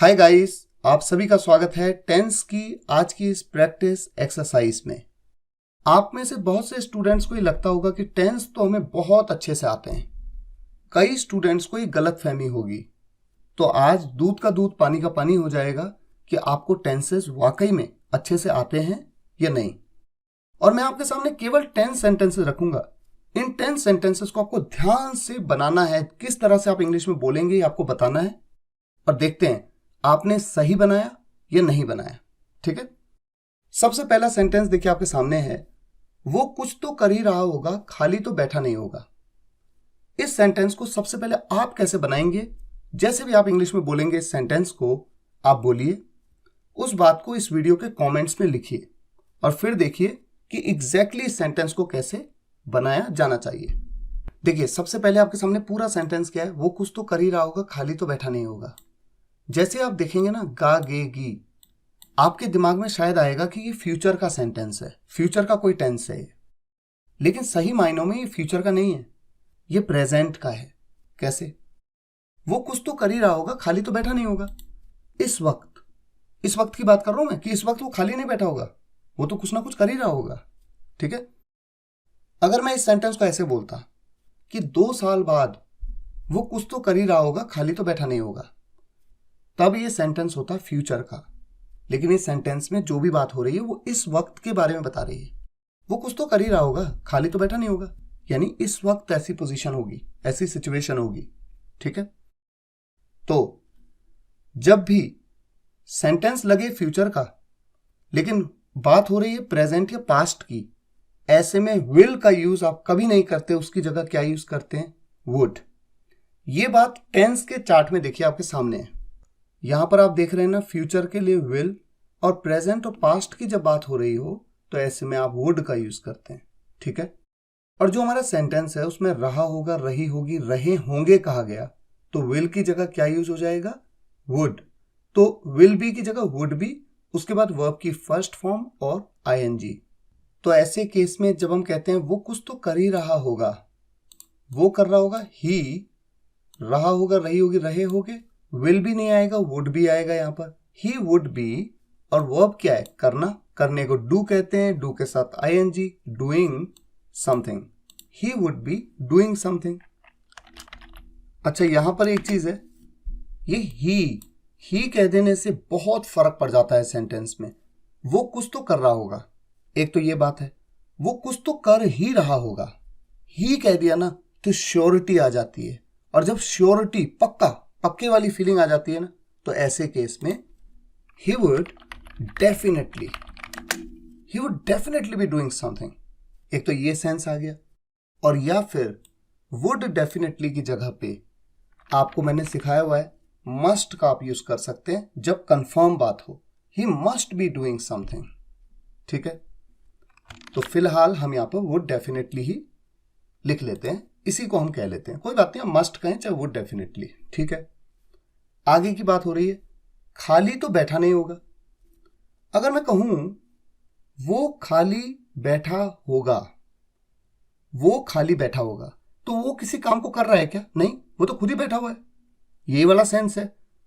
Hi guys, आप सभी का स्वागत है टेंस की आज की इस प्रैक्टिस एक्सरसाइज में। आप में से बहुत से स्टूडेंट्स को ये लगता होगा कि टेंस तो हमें बहुत अच्छे से आते हैं। कई स्टूडेंट्स को ये गलत फहमी होगी। तो आज दूध का दूध पानी का पानी हो जाएगा कि आपको टेंसेस वाकई में अच्छे से आते हैं या नहीं। और मैं आपके सामने केवल 10 सेंटेंसेस रखूंगा। इन 10 सेंटेंसेस को आपको ध्यान से बनाना है। किस तरह से आप इंग्लिश में बोलेंगे ये आपको बताना है, और देखते हैं आपने सही बनाया या नहीं बनाया। ठीक है, सबसे पहला सेंटेंस देखिए आपके सामने है, वो कुछ तो कर ही रहा होगा, खाली तो बैठा नहीं होगा। इस सेंटेंस को सबसे पहले आप कैसे बनाएंगे? जैसे भी आप इंग्लिश में बोलेंगे इस सेंटेंस को, आप बोलिए, उस बात को इस वीडियो के कमेंट्स में लिखिए और फिर देखिए कि एग्जैक्टली इस सेंटेंस को कैसे बनाया जाना चाहिए। देखिए सबसे पहले आपके सामने पूरा सेंटेंस क्या है, वो कुछ तो कर ही रहा होगा, खाली तो बैठा नहीं होगा। जैसे आप देखेंगे ना, गा गे गी, आपके दिमाग में शायद आएगा कि ये फ्यूचर का सेंटेंस है, फ्यूचर का कोई टेंस है। लेकिन सही मायनों में ये फ्यूचर का नहीं है, ये प्रेजेंट का है। कैसे? वो कुछ तो कर ही रहा होगा, खाली तो बैठा नहीं होगा। इस वक्त की बात कर रहा हूं मैं कि इस वक्त वो खाली नहीं बैठा होगा, वो तो कुछ ना कुछ कर ही रहा होगा। ठीक है, अगर मैं इस सेंटेंस को ऐसे बोलता कि 2 साल बाद वो कुछ तो कर ही रहा होगा, खाली तो बैठा नहीं होगा, तब ये सेंटेंस होता फ्यूचर का। लेकिन इस सेंटेंस में जो भी बात हो रही है वो इस वक्त के बारे में बता रही है। वो कुछ तो कर ही रहा होगा, खाली तो बैठा नहीं होगा, यानी इस वक्त ऐसी पोजीशन होगी, ऐसी सिचुएशन होगी। ठीक है, तो जब भी सेंटेंस लगे फ्यूचर का लेकिन बात हो रही है प्रेजेंट या पास्ट की, ऐसे में विल का यूज आप कभी नहीं करते, उसकी जगह क्या यूज करते हैं? वुड। ये बात टेंस के चार्ट में देखिए आपके सामने है। यहां पर आप देख रहे हैं ना, फ्यूचर के लिए विल, और प्रेजेंट और पास्ट की जब बात हो रही हो तो ऐसे में आप वुड का यूज करते हैं। ठीक है, और जो हमारा सेंटेंस है उसमें रहा होगा, रही होगी, रहे होंगे कहा गया, तो विल की जगह क्या यूज हो जाएगा? वुड। तो विल बी की जगह वुड बी, उसके बाद वर्ब की फर्स्ट फॉर्म और आईएनजी। तो ऐसे केस में जब हम कहते हैं वो कुछ तो कर ही रहा होगा, वो कर रहा होगा, ही, रहा होगा, रही होगी, रहे होगे, विल भी नहीं आएगा, वुड भी आएगा। यहां पर ही वुड बी, और वर्ब क्या है? करना। करने को डू कहते हैं, डू के साथ ING, doing something. He would be doing something. अच्छा, यहां पर एक चीज है, ये ही कह देने से बहुत फर्क पड़ जाता है सेंटेंस में। वो कुछ तो कर रहा होगा, एक तो ये बात है, वो कुछ तो कर ही रहा होगा। ही कह दिया ना तो श्योरिटी आ जाती है, और जब श्योरिटी, पक्के वाली फीलिंग आ जाती है ना, तो ऐसे केस में he would definitely be doing something। एक तो ये सेंस आ गया, और या फिर would definitely की जगह पे आपको मैंने सिखाया हुआ है must का आप यूज कर सकते हैं जब कंफर्म बात हो। he must be doing something। ठीक है, तो फिलहाल हम यहां पर would definitely ही लिख लेते हैं, इसी को हम कह लेते हैं, कोई बात नहीं, हम मस्ट कहें चाहे would definitely। ठीक है, आगे की बात हो रही है, खाली तो बैठा नहीं होगा। अगर मैं कहूं वो खाली बैठा होगा, वो खाली बैठा होगा, तो वो किसी काम को कर रहा है क्या? नहीं, वो तो खुद ही बैठा हुआ है। ये वाला सेंस है।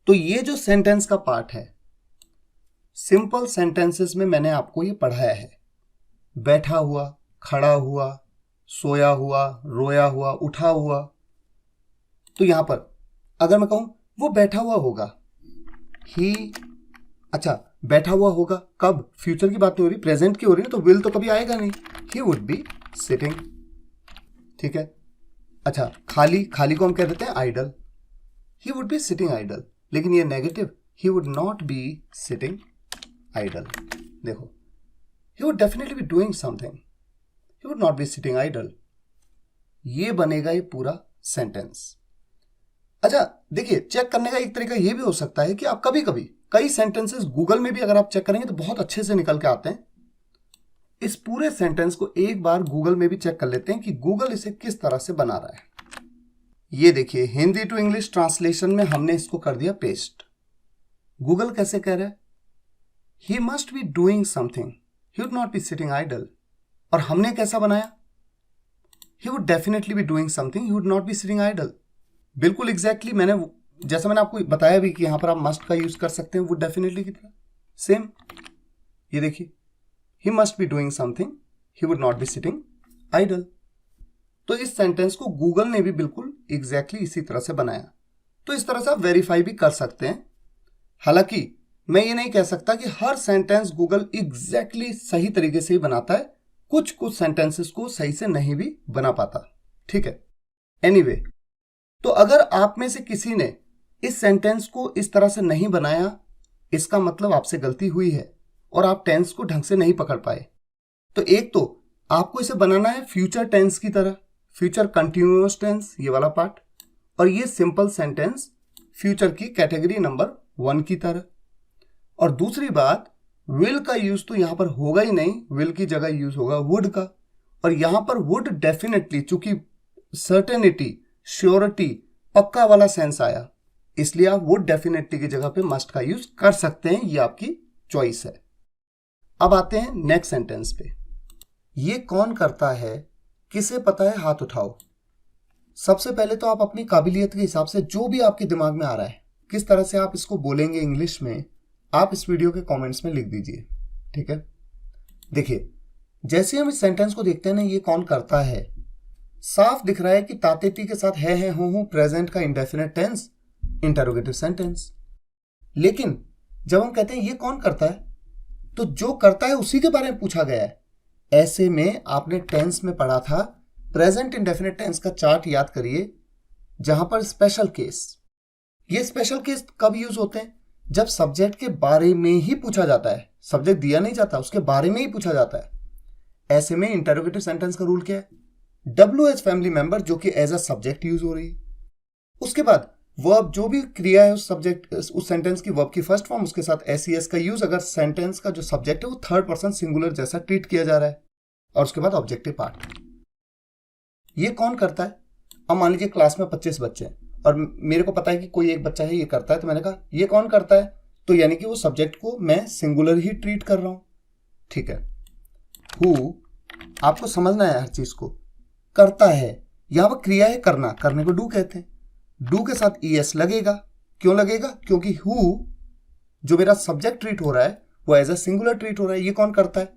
तो ये जो सेंटेंस का पार्ट है, सिंपल सेंटेंसेस में मैंने आपको ये पढ़ाया है, बैठा हुआ, खड़ा हुआ, सोया हुआ, रोया हुआ, उठा हुआ। तो यहां पर अगर मैं कहूं वो बैठा हुआ होगा, ही, अच्छा बैठा हुआ होगा कब? फ्यूचर की बात नहीं हो रही, प्रेजेंट की हो रही है, तो विल तो कभी आएगा नहीं। He would be sitting. ठीक है, अच्छा खाली को हम कह देते हैं idle. He would be sitting idle, लेकिन ये negative, he would not be sitting idle. देखो, he would definitely be doing something, he would not be sitting idle. ये बनेगा ये पूरा सेंटेंस। अच्छा देखिए, चेक करने का एक तरीका ये भी हो सकता है कि आप कभी कई सेंटेंसेस गूगल में भी अगर आप चेक करेंगे तो बहुत अच्छे से निकल के आते हैं। इस पूरे सेंटेंस को एक बार गूगल में भी चेक कर लेते हैं कि गूगल इसे किस तरह से बना रहा है। ये देखिए, हिंदी टू इंग्लिश ट्रांसलेशन में हमने इसको कर दिया पेस्ट। गूगल कैसे कह रहा है? He must be doing something, he would not be sitting idol. और हमने कैसा बनाया? ही would definitely be doing something, he would not be sitting idol. बिल्कुल एग्जैक्टली मैंने जैसा मैंने आपको बताया भी कि यहां पर आप मस्ट का यूज कर सकते हैं, वुड डेफिनेटली की तरह सेम। ये देखिए, he must be doing something, he would not be sitting idol. तो इस सेंटेंस को गूगल ने भी बिल्कुल एग्जैक्टली इसी तरह से बनाया। तो इस तरह से आप वेरीफाई भी कर सकते हैं। हालांकि मैं ये नहीं कह सकता कि हर सेंटेंस गूगल एग्जैक्टली सही तरीके से ही बनाता है, कुछ कुछ सेंटेंसेस को सही से नहीं भी बना पाता, ठीक है। एनीवे, तो अगर आप में से किसी ने इस सेंटेंस को इस तरह से नहीं बनाया, इसका मतलब आपसे गलती हुई है और आप टेंस को ढंग से नहीं पकड़ पाए। तो एक तो आपको इसे बनाना है फ्यूचर टेंस की तरह, फ्यूचर कंटिन्यूअस टेंस ये वाला पार्ट, और ये सिंपल सेंटेंस फ्यूचर की कैटेगरी नंबर 1 की तरह। और दूसरी बात, विल का यूज तो यहां पर होगा ही नहीं, विल की जगह यूज होगा वुड का। और यहां पर वुड डेफिनेटली, चूंकि सर्टेनिटी, श्योरिटी, पक्का वाला सेंस आया, इसलिए आप वुड डेफिनेटली की जगह पे मस्ट का यूज कर सकते हैं, ये आपकी चॉइस है। अब आते हैं नेक्स्ट सेंटेंस पे। ये कौन करता है, किसे पता है, हाथ उठाओ। सबसे पहले तो आप अपनी काबिलियत के हिसाब से जो भी आपके दिमाग में आ रहा है, किस तरह से आप इसको बोलेंगे इंग्लिश में, आप इस वीडियो के कमेंट्स में लिख दीजिए, ठीक है। देखिए, जैसे हम इस सेंटेंस को देखते हैं ना, ये कौन करता है, साफ दिख रहा है कि तातेती के साथ है, हो प्रेजेंट का इंडेफिनिट टेंस, इंटरोगेटिव सेंटेंस। लेकिन जब हम कहते हैं ये कौन करता है, तो जो करता है उसी के बारे में पूछा गया है। ऐसे में आपने टेंस में पढ़ा था, प्रेजेंट इंडेफिनिट टेंस का चार्ट याद करिए, जहां पर स्पेशल केस, ये स्पेशल केस कब यूज होते हैं, जब सब्जेक्ट के बारे में ही पूछा जाता है, सब्जेक्ट दिया नहीं जाता, उसके बारे में ही पूछा जाता है। ऐसे में इंटरोगेटिव सेंटेंस का रूल क्या है, WH फैमिली मेंबर जो कि एज अ सब्जेक्ट यूज हो रही है, उसके बाद वर्ब, जो भी क्रिया है उस सब्जेक्ट, उस सेंटेंस की वर्ब की फर्स्ट फॉर्म, उसके साथ SES का यूज अगर सेंटेंस का जो सब्जेक्ट है वो थर्ड पर्सन सिंगुलर जैसा ट्रीट किया जा रहा है, और उसके बाद ऑब्जेक्टिव पार्ट। ये कौन करता है, अब मान लीजिए क्लास में 25 बच्चे हैं और मेरे को पता है कि कोई एक बच्चा है ये करता है, तो मैंने कहा ये कौन करता है, तो यानी कि वो सब्जेक्ट को मैं सिंगुलर ही ट्रीट कर रहा हूं, ठीक है। हु, आपको समझना है हर चीज को, करता है, यहां पर क्रिया है करना, करने को डू कहते हैं, डू के साथ ES लगेगा, क्यों लगेगा, क्योंकि हु जो मेरा सब्जेक्ट ट्रीट हो रहा है वो एज अ सिंगुलर ट्रीट हो रहा है, ये कौन करता है।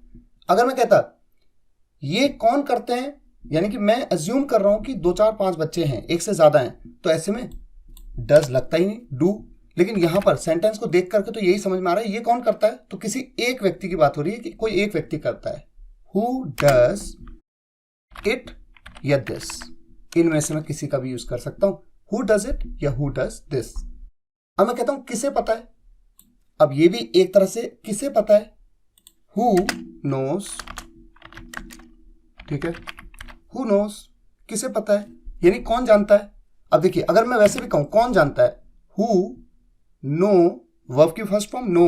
अगर मैं कहता ये कौन करते हैं, यानी कि मैं अज्यूम कर रहा हूं कि 2 4 5 बच्चे हैं, एक से ज्यादा हैं, तो ऐसे में डज लगता ही नहीं, डू। लेकिन यहां पर सेंटेंस को देख करके तो यही समझ में आ रहा है ये कौन करता है, तो किसी एक व्यक्ति की बात हो रही है कि कोई एक व्यक्ति करता है। हु डज इट या दिस, इनमें से मैं किसी का भी यूज कर सकता हूं, हु डज इट या हु डज दिस। अब मैं कहता हूं किसे पता है, अब ये भी एक तरह से किसे पता है, हु नोस, ठीक है, हु नोस, किसे पता है, यानी कौन जानता है। अब देखिए, अगर मैं वैसे भी कहूं कौन जानता है, हु, नो, वर्ब की फर्स्ट फॉर्म नो,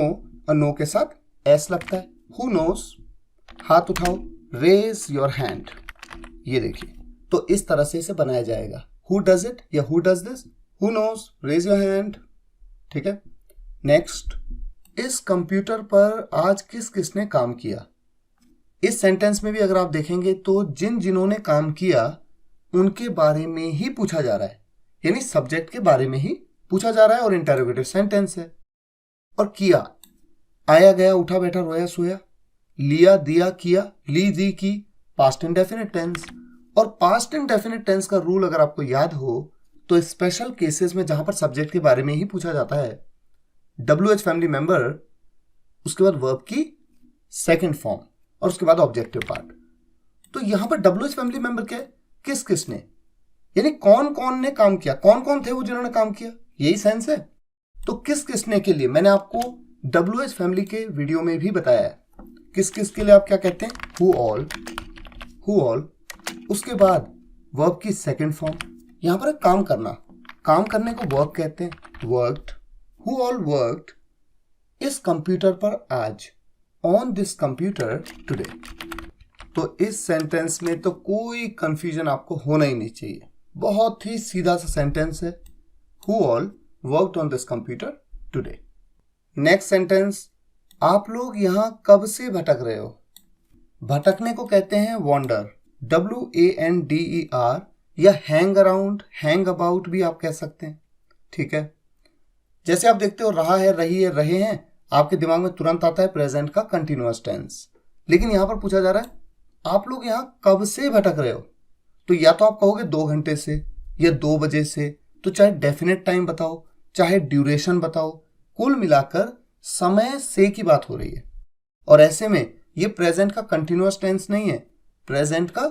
और नो के साथ एस लगता है, हु नोस, हाथ उठाओ, रेज योर हैंड। ये देखिए, तो इस तरह से इसे बनाया जाएगा, हु डज इट या who does this, who knows, raise your hand, ठीक है। नेक्स्ट, इस कंप्यूटर पर आज किस किसने काम किया। इस सेंटेंस में भी अगर आप देखेंगे तो जिन्होंने काम किया उनके बारे में ही पूछा जा रहा है, यानी सब्जेक्ट के बारे में ही पूछा जा रहा है, और इंटरोगेटिव सेंटेंस है। और किया, आया गया, उठा बैठा, रोया सोया, लिया दिया किया, ली दी की, पास्ट इंडेफिनिट टेंस। और पास्ट इंडेफिनिट टेंस का रूल अगर आपको याद हो तो स्पेशल केसेस में जहां पर सब्जेक्ट के बारे में ही पूछा जाता है, WH फैमिली मेंबर, उसके बाद वर्ब की सेकंड फॉर्म, और उसके बाद ऑब्जेक्टिव पार्ट। तो यहां पर WH फैमिली मेंबर क्या है, किस किसने, यानी कौन कौन ने काम किया, कौन कौन थे वो जिन्होंने काम किया, यही सेंस है। तो किस किसने के लिए मैंने आपको WH फैमिली के वीडियो में भी बताया है, किस किस के लिए आप क्या कहते हैं, हु ऑल, हु ऑल। उसके बाद वर्ब की सेकंड फॉर्म, यहां पर काम करना, काम करने को वर्क कहते हैं, वर्कड, हु ऑल वर्कड इस कंप्यूटर पर आज, ऑन दिस कंप्यूटर टुडे। तो इस सेंटेंस में तो कोई कंफ्यूजन आपको होना ही नहीं चाहिए, बहुत ही सीधा सा सेंटेंस है, who all worked on this computer today. Next sentence, आप लोग यहां कब से भटक रहे हो। भटकने को कहते हैं वॉन्डर, WANDER, या हैंग अराउंड, हैंग अबाउट भी आप कह सकते हैं, ठीक है। जैसे आप देखते हो रहा है, रही है, रहे हैं, आपके दिमाग में तुरंत आता है प्रेजेंट का कंटिन्यूअस टेंस। लेकिन यहां पर पूछा जा रहा है आप लोग यहां कब से भटक रहे हो, तो या तो आप कहोगे 2 घंटे से या 2 बजे से, तो चाहे डेफिनेट टाइम बताओ चाहे ड्यूरेशन बताओ, कुल मिलाकर समय से की बात हो रही है। और ऐसे में ये प्रेजेंट का कंटिन्यूअस टेंस नहीं है, प्रेजेंट का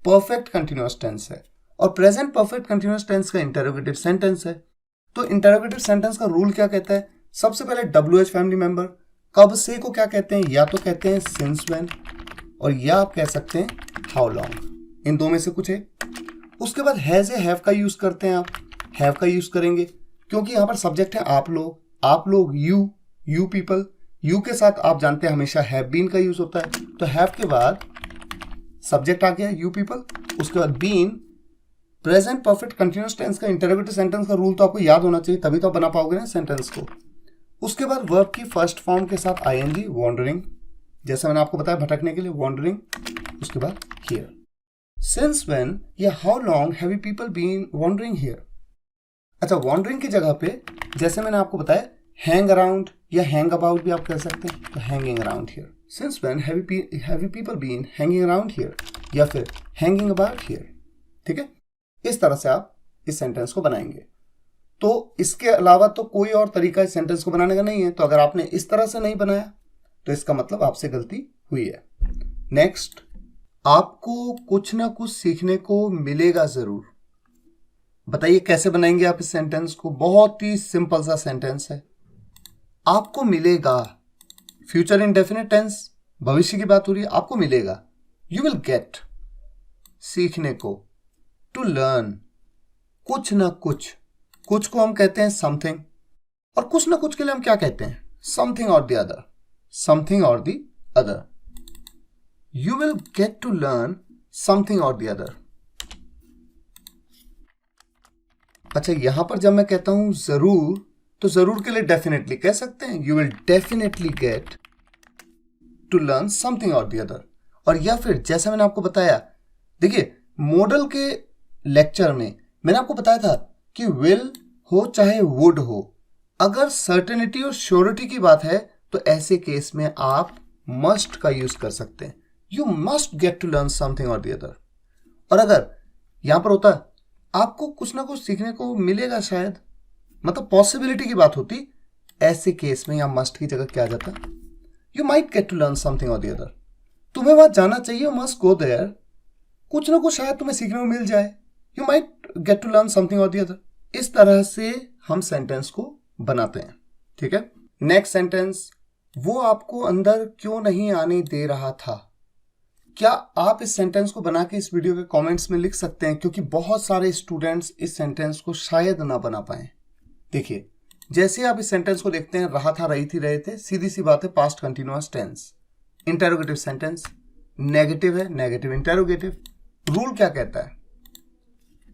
परफेक्ट कंटिन्यूअस टेंस है। और प्रेजेंट परफेक्ट कंटिन्यूअस टेंस का इंटरोगेटिव सेंटेंस है। तो इंटरोगेटिव सेंटेंस का रूल क्या कहता है? सबसे पहले WH फैमिली मेंबर, कब से को क्या कहते हैं? या तो कहते हैं सिंस व्हेन, और या आप कह सकते हैं हाउ लॉन्ग, इन दो में से कुछ है। उसके बाद हैज ए हैव का यूज करते हैं, आप हैव का यूज करेंगे क्योंकि यहां पर सब्जेक्ट है आप लोग यू पीपल, यू के साथ आप जानते हैं हमेशा हैव बीन का यूज होता है। तो हैव के बाद सब्जेक्ट आ गया यू पीपल, उसके बाद been, present perfect continuous tense का इंटरोगेटिव सेंटेंस का रूल तो आपको याद होना चाहिए, तभी तो आप बना पाओगे ना सेंटेंस को। उसके बाद वर्ब की फर्स्ट फॉर्म के साथ आईएनजी, वॉन्डरिंग, जैसा मैंने आपको बताया भटकने के लिए वॉन्डरिंग। उसके बाद हियर, सिंस व्हेन या how long have you people been wandering here. अच्छा, वॉन्डरिंग की जगह पे जैसे मैंने आपको बताया हैंग अराउंड या हैंग अबाउट भी आप कह सकते हैं, तो hanging around here. Since when have you people been hanging around here, या फिर हैंगिंग अबाउट हियर। ठीक है, इस तरह से आप इस सेंटेंस को बनाएंगे। तो इसके अलावा तो कोई और तरीका इस सेंटेंस को बनाने का नहीं है। तो अगर आपने इस तरह से नहीं बनाया तो इसका मतलब आपसे गलती हुई है। नेक्स्ट, आपको कुछ ना कुछ सीखने को मिलेगा जरूर। बताइए कैसे बनाएंगे आप इस सेंटेंस को? बहुत ही सिंपल सा सेंटेंस है। आपको मिलेगा, फ्यूचर इंडेफिनिट टेंस, भविष्य की बात हो रही है, आपको मिलेगा। यू विल गेट, सीखने को, टू लर्न, कुछ ना कुछ, कुछ को हम कहते हैं समथिंग, और कुछ ना कुछ के लिए हम क्या कहते हैं? Something or the other, something or the other. You will get to learn something or the other. अच्छा, यहां पर जब मैं कहता हूं जरूर, तो जरूर के लिए डेफिनेटली कह सकते हैं, you will definitely get to learn something or the other. और या फिर जैसा मैंने आपको बताया, देखिए मॉडल के लेक्चर में मैंने आपको बताया था कि विल हो चाहे वुड हो, अगर सर्टेनिटी और श्योरिटी की बात है तो ऐसे केस में आप मस्ट का यूज कर सकते हैं। You must get to learn something or the other. और अगर यहां पर होता आपको कुछ ना कुछ सीखने को मिलेगा शायद, मतलब पॉसिबिलिटी की बात होती, ऐसे केस में यहां मस्ट की जगह क्या आ जाता? You might get to learn something or the other. तुम्हें वहां जाना चाहिए, यू मस्ट गो देयर, कुछ ना कुछ शायद तुम्हें सीखने को मिल जाए, you might get to learn something or the other. इस तरह से हम सेंटेंस को बनाते हैं। ठीक है, नेक्स्ट सेंटेंस, वो आपको अंदर क्यों नहीं आने दे रहा था। क्या आप इस सेंटेंस को बना के इस वीडियो के कमेंट्स में लिख सकते हैं? क्योंकि बहुत सारे स्टूडेंट्स इस सेंटेंस को शायद ना बना पाए। देखिए, जैसे आप इस सेंटेंस को देखते हैं, रहा था, रही थी, रहे थे, सीधी सी बात है, past continuous tense, interrogative sentence, negative है, नेगेटिव इंटरोगेटिव। रूल क्या कहता है?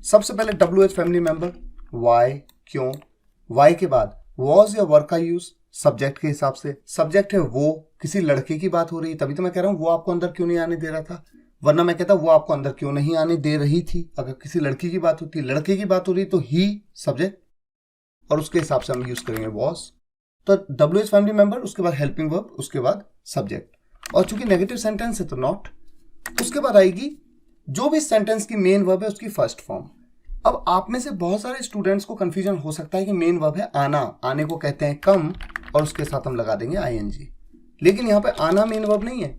सबसे पहले WH फैमिली मेंबर, वाई, क्यों, वाई के बाद वॉज या वर्क का यूज सब्जेक्ट के हिसाब से, सब्जेक्ट है वो, किसी लड़के की बात हो रही है, तभी तो मैं कह रहा हूं वो आपको अंदर क्यों नहीं आने दे रहा था, वरना मैं कहता वो आपको अंदर क्यों नहीं आने दे रही थी। अगर किसी लड़की की बात होती, लड़के की बात हो रही तो ही सब्जेक्ट, और उसके हिसाब से हम यूज करेंगे वॉज। तो WH फैमिली मेंबर, उसके बाद हेल्पिंग वर्ब, उसके बाद सब्जेक्ट, और चूंकि नेगेटिव सेंटेंस है तो नॉट। उसके बाद आएगी जो भी सेंटेंस की मेन वर्ब है उसकी फर्स्ट फॉर्म। अब आप में से बहुत सारे स्टूडेंट्स को कंफ्यूजन हो सकता है कि मेन वर्ब है आना, आने को कहते हैं कम, और उसके साथ हम लगा देंगे आईएनजी। लेकिन यहां पे आना मेन वर्ब नहीं है,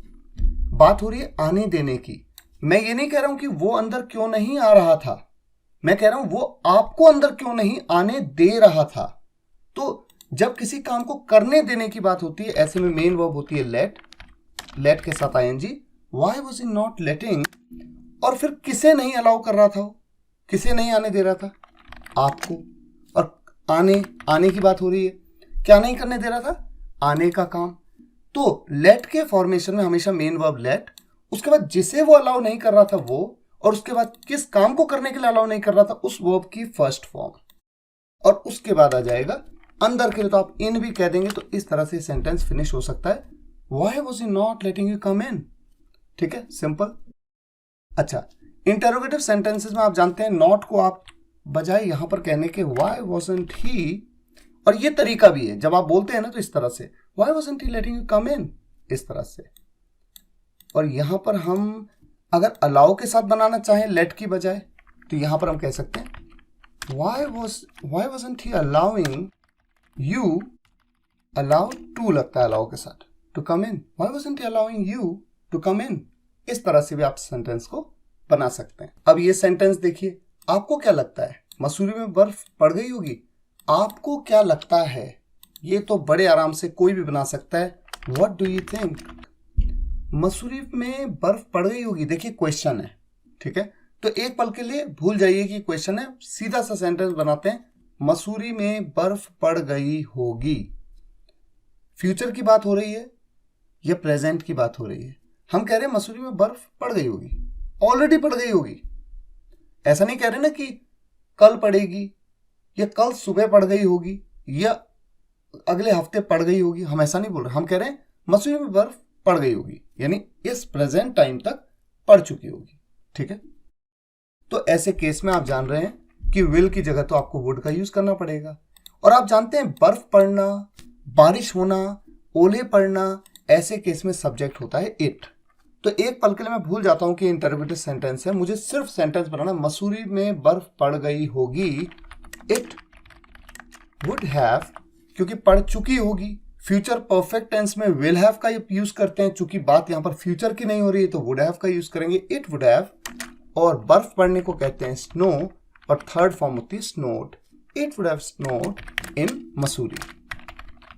बात हो रही है आने देने की। मैं ये नहीं कह रहा हूं कि वो अंदर क्यों नहीं आ रहा था, मैं कह रहा हूं वो आपको अंदर क्यों नहीं आने दे रहा था। तो जब किसी काम को करने देने की बात होती है, ऐसे में मेन वर्ब होती है लेट, लेट के साथ ING. Why was he not letting, और फिर किसे नहीं अलाउ कर रहा था, वो किसे नहीं आने दे रहा था, आपको। और आने की बात हो रही है, क्या नहीं करने दे रहा था, आने का काम। तो लेट के फॉर्मेशन में हमेशा मेन वर्ब लेट, उसके बाद जिसे वो अलाउ नहीं कर रहा था वो, और उसके बाद किस काम को करने के लिए अलाउ नहीं कर रहा था उस वर्ब की फर्स्ट फॉर्म, और उसके बाद आ जाएगा अंदर के लिए तो आप इन भी कह देंगे। तो इस तरह से सेंटेंस फिनिश हो सकता है, why was he not letting you come in. ठीक है, सिंपल। अच्छा, इंटरोगेटिव सेंटेंसेस में आप जानते हैं नॉट को आप बजाय यहां पर कहने के व्हाई वाजंट ही, और ये तरीका भी है, जब आप बोलते हैं ना तो इस तरह से, why wasn't he letting you come in, इस तरह से। और यहां पर हम अगर अलाउ के साथ बनाना चाहें लेट की बजाय, तो यहां पर हम कह सकते हैं why wasn't he allowing you, allow to लगता है अलाउ के साथ, to come in, why wasn't he allowing you to come in. इस तरह से भी आप सेंटेंस को बना सकते हैं। अब ये सेंटेंस देखिए, आपको क्या लगता है मसूरी में बर्फ पड़ गई होगी? आपको क्या लगता है? ये तो बड़े आराम से कोई भी बना सकता है। What do you think? Mussoorie में बर्फ पड़ गई होगी। देखिए क्वेश्चन है, ठीक है, तो एक पल के लिए भूल जाइए कि क्वेश्चन है, सीधा सा सेंटेंस बनाते हैं, मसूरी में बर्फ पड़ गई होगी। फ्यूचर की बात हो रही है या प्रेजेंट की बात हो रही है? हम कह रहे हैं मसूरी में बर्फ पड़ गई होगी, ऑलरेडी पड़ गई होगी। ऐसा नहीं कह रहे ना कि कल पड़ेगी या कल सुबह पड़ गई होगी या अगले हफ्ते पड़ गई होगी, हम ऐसा नहीं बोल रहे। हम कह रहे हैं मसूरी में बर्फ पड़ गई होगी, यानी इस प्रेजेंट टाइम तक पड़ चुकी होगी, ठीक है। तो ऐसे केस में आप जान रहे हैं कि विल की जगह तो आपको वुड का यूज करना पड़ेगा। और आप जानते हैं बर्फ पड़ना, बारिश होना, ओले पड़ना, ऐसे केस में सब्जेक्ट होता है इट। तो एक पल के लिए मैं भूल जाता हूं कि इंटरप्रेटिव सेंटेंस है, मुझे सिर्फ सेंटेंस बनाना, मसूरी में बर्फ पड़ गई होगी, इट वुड हैव, क्योंकि पड़ चुकी होगी। फ्यूचर परफेक्ट टेंस में विल हैव का यूज करते हैं, चूंकि बात यहां पर फ्यूचर की नहीं हो रही है तो वुड हैव का यूज करेंगे, इट वुड हैव। और बर्फ पड़ने को कहते हैं स्नो, और थर्ड फॉर्म होती है स्नोड, it would have snowed in Mussoorie.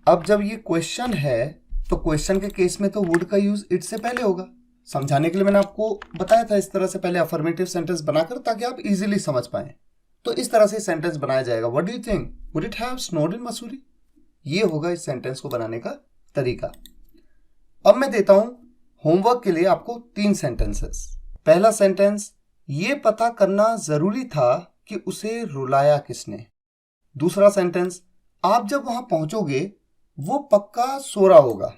अब जब ये क्वेश्चन है तो क्वेश्चन के केस में तो वुड का यूज इट से पहले होगा। समझाने के लिए मैंने आपको बताया था इस तरह से पहले अफर्मेटिव सेंटेंस बनाकर, ताकि आप इजीली समझ पाए। तो इस तरह से सेंटेंस बनाया जाएगा, what do you think, would it have snowed in Mussoorie? ये होगा इस सेंटेंस को बनाने का तरीका। अब मैं देता हूं होमवर्क के लिए आपको 3 सेंटेंसेस। पहला सेंटेंस, ये पता करना जरूरी था कि उसे रुलाया किसने। दूसरा सेंटेंस, आप जब वहां पहुंचोगे वो पक्का सो रहा होगा।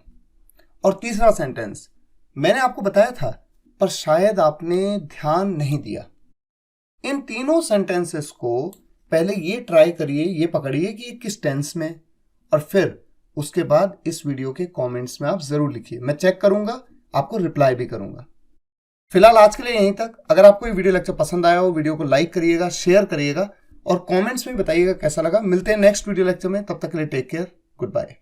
और तीसरा सेंटेंस, मैंने आपको बताया था पर शायद आपने ध्यान नहीं दिया। इन तीनों सेंटेंसेस को पहले ये ट्राई करिए, ये पकड़िए कि ये किस टेंस में, और फिर उसके बाद इस वीडियो के कमेंट्स में आप जरूर लिखिए, मैं चेक करूंगा, आपको रिप्लाई भी करूंगा। फिलहाल आज के लिए यहीं तक। अगर आपको ये वीडियो लेक्चर पसंद आया हो, वीडियो को लाइक करिएगा, शेयर करिएगा और कमेंट्स में बताइएगा कैसा लगा। मिलते हैं नेक्स्ट वीडियो लेक्चर में, तब तक के लिए टेक केयर, गुड बाय।